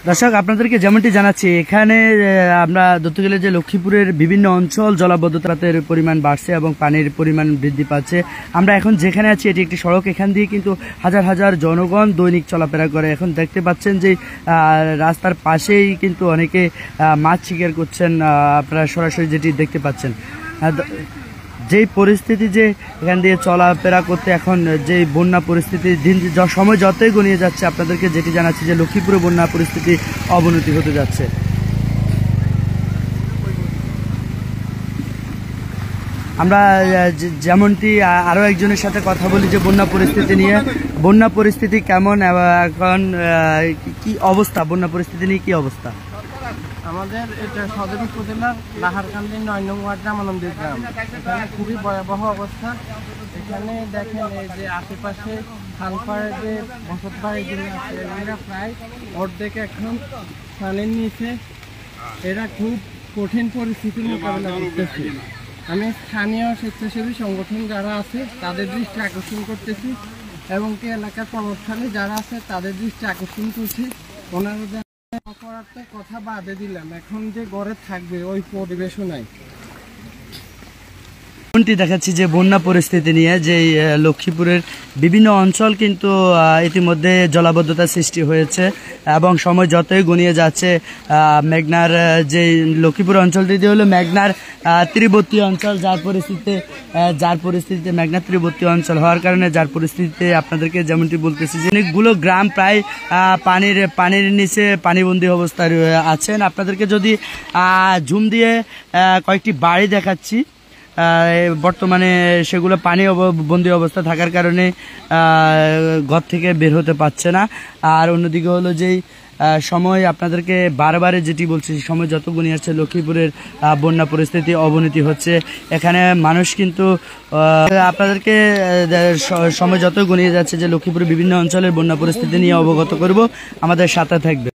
দর্শক আপনাদেরকে যেমনটি জানাচ্ছি, এখানে আমরা ধরতে গেলে যে লক্ষ্মীপুরের বিভিন্ন অঞ্চল জলাবদ্ধতার পরিমাণ বাড়ছে এবং পানির পরিমাণ বৃদ্ধি পাচ্ছে। আমরা এখন যেখানে আছি এটি একটি সড়ক, এখান দিয়ে কিন্তু হাজার হাজার জনগণ দৈনিক চলাফেরা করে। এখন দেখতে পাচ্ছেন যে রাস্তার পাশেই কিন্তু অনেকে মাছ শিকার করছেন, আপনারা সরাসরি যেটি দেখতে পাচ্ছেন। যেই পরিস্থিতি যে এখান দিয়ে চলাফেরা করতে এখন যে বন্যা পরিস্থিতি দিন সময় যতই গনিয়ে যাচ্ছে, আপনাদেরকে যেটি জানাচ্ছি যে লক্ষ্মীপুরে বন্যা পরিস্থিতি অবনতি হতে যাচ্ছে। আমরা যেমনটি আরও একজনের সাথে কথা বলি যে বন্যা পরিস্থিতি নিয়ে, বন্যা পরিস্থিতি কেমন এখন, কি অবস্থা, বন্যা পরিস্থিতি নিয়ে কি অবস্থা? আমাদের এটা সদর উপজেলার লাহারকান্দি ৯ নং ওয়ার্ড রামানন্দির গ্রাম, এখানে খুবই ভয়াবহ অবস্থা। এখানে দেখেন এই যে আশেপাশে খালপাড়ে যে বসত বাড়িগুলো আছে এগুলো প্রায় অর্ধেক এখন পানির নিচে। এরা খুব কঠিন পরিস্থিতির মোকাবিলা করতেছে। আমি স্থানীয় স্বেচ্ছাসেবী সংগঠন যারা আছে তাদের দৃষ্টি আকর্ষণ করতেছি এবং কি এলাকার প্রভাবশালী যারা আছে তাদের দৃষ্টি আকর্ষণ করছি। ওনারা করার তো কথা বাদে দিলাম, এখন যে ঘরে থাকবে ওই পরিবেশও নাই। দেখাচ্ছি যে বন্যা পরিস্থিতি নিয়ে যে লক্ষ্মীপুরের বিভিন্ন অঞ্চল কিন্তু ইতিমধ্যে জলাবদ্ধতার সৃষ্টি হয়েছে এবং সময় যতই গনিয়ে যাচ্ছে মেঘনার যে লক্ষ্মীপুর অঞ্চলটি হলো মেঘনার তীরবর্তী অঞ্চল, যার পরিস্থিতিতে মেঘনার তীরবর্তী অঞ্চল হওয়ার কারণে যার পরিস্থিতিতে আপনাদেরকে যেমনটি বলতেছি যে অনেকগুলো গ্রাম প্রায় পানির নিচে পানিবন্দী অবস্থায় আছেন। আপনাদেরকে যদি জুম দিয়ে কয়েকটি বাড়ি দেখাচ্ছি, বর্তমানে সেগুলো পানি বন্দী অবস্থা থাকার কারণে ঘর থেকে বের হতে পারছে না। আর অন্যদিকে হলো যেই সময় আপনাদেরকে বারবারে যেটি বলছি, সময় যত গনিয়ে আসছে লক্ষ্মীপুরের বন্যা পরিস্থিতি অবনতি হচ্ছে। এখানে মানুষ কিন্তু আপনাদেরকে সময় যত গনিয়ে যাচ্ছে যে লক্ষ্মীপুরের বিভিন্ন অঞ্চলের বন্যা পরিস্থিতি নিয়ে অবগত করব, আমাদের সাথে থাকবে।